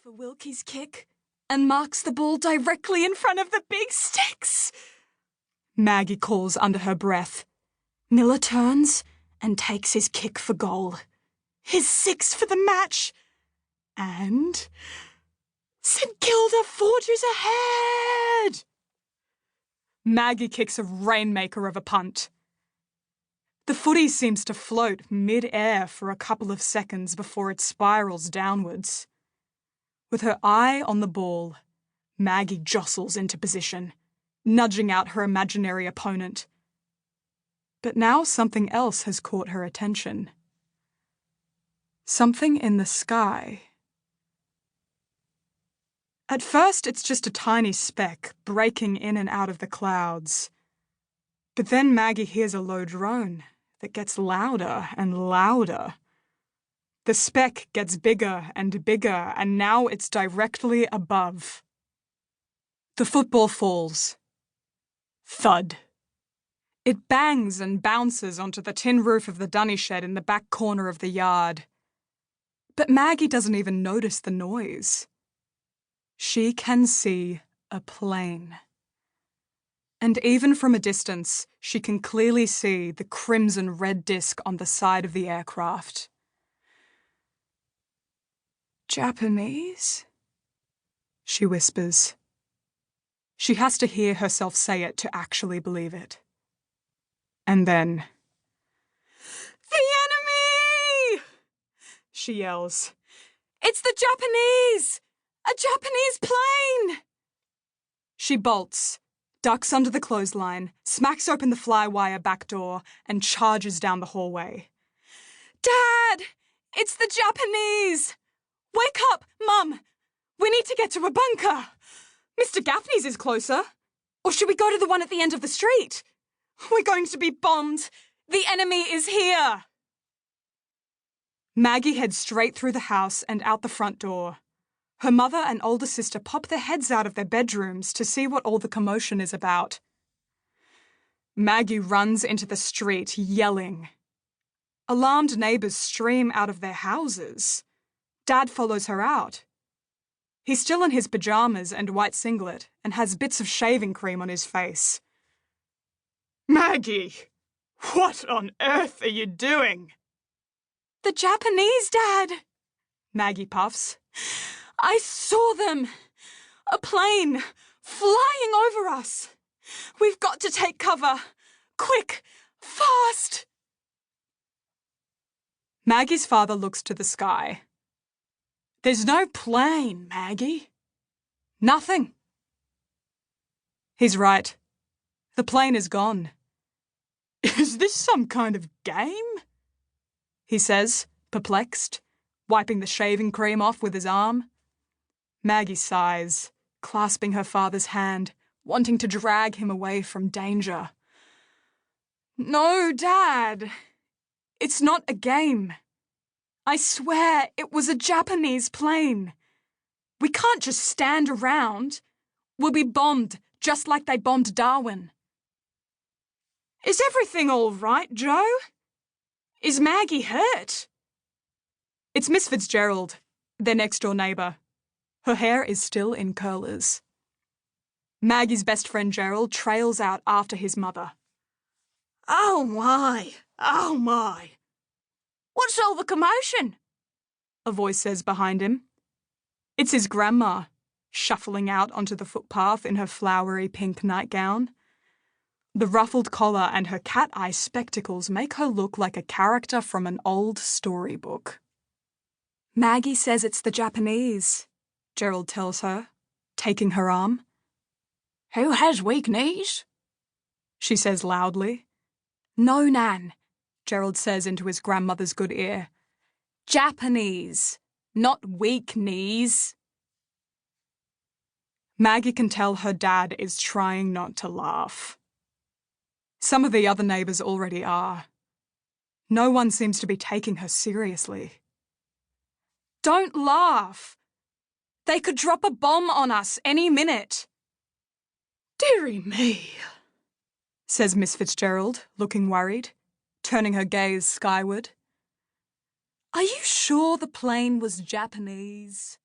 for Wilkie's kick and marks the ball directly in front of the big sticks. Maggie calls under her breath. Miller turns and takes his kick for goal. His sixth for the match. And St Kilda forges ahead. Maggie kicks a rainmaker of a punt. The footy seems to float mid-air for a couple of seconds before it spirals downwards. With her eye on the ball, Maggie jostles into position, nudging out her imaginary opponent. But now something else has caught her attention. Something in the sky. At first, it's just a tiny speck breaking in and out of the clouds. But then Maggie hears a low drone that gets louder and louder. The speck gets bigger and bigger, and now it's directly above. The football falls. Thud. It bangs and bounces onto the tin roof of the dunny shed in the back corner of the yard. But Maggie doesn't even notice the noise. She can see a plane. And even from a distance, she can clearly see the crimson red disc on the side of the aircraft. Japanese? She whispers. She has to hear herself say it to actually believe it. And then, "The enemy!" she yells. "It's the Japanese! A Japanese plane!" She bolts, ducks under the clothesline, smacks open the fly-wire back door, and charges down the hallway. "Dad! It's the Japanese! Wake up, Mum! We need to get to a bunker! Mr. Gaffney's is closer. Or should we go to the one at the end of the street? We're going to be bombed! The enemy is here!" Maggie heads straight through the house and out the front door. Her mother and older sister pop their heads out of their bedrooms to see what all the commotion is about. Maggie runs into the street, yelling. Alarmed neighbours stream out of their houses. Dad follows her out. He's still in his pyjamas and white singlet and has bits of shaving cream on his face. "Maggie, what on earth are you doing?" "The Japanese, Dad," Maggie puffs. "I saw them! A plane flying over us! We've got to take cover! Quick! Fast!" Maggie's father looks to the sky. "There's no plane, Maggie. Nothing." He's right. The plane is gone. "Is this some kind of game?" he says, perplexed, wiping the shaving cream off with his arm. Maggie sighs, clasping her father's hand, wanting to drag him away from danger. "No, Dad. It's not a game. I swear it was a Japanese plane. We can't just stand around. We'll be bombed just like they bombed Darwin." "Is everything all right, Joe? Is Maggie hurt?" It's Miss Fitzgerald, their next-door neighbour. Her hair is still in curlers. Maggie's best friend Gerald trails out after his mother. "Oh my! Oh my! What's all the commotion?" a voice says behind him. It's his grandma, shuffling out onto the footpath in her flowery pink nightgown. The ruffled collar and her cat-eye spectacles make her look like a character from an old storybook. "Maggie says it's the Japanese," Gerald tells her, taking her arm. "Who has weak knees?" she says loudly. "No, Nan," Gerald says into his grandmother's good ear. "Japanese, not weak knees." Maggie can tell her dad is trying not to laugh. Some of the other neighbours already are. No one seems to be taking her seriously. "Don't laugh. They could drop a bomb on us any minute." "Dearie me," says Miss Fitzgerald, looking worried, turning her gaze skyward. "Are you sure the plane was Japanese?"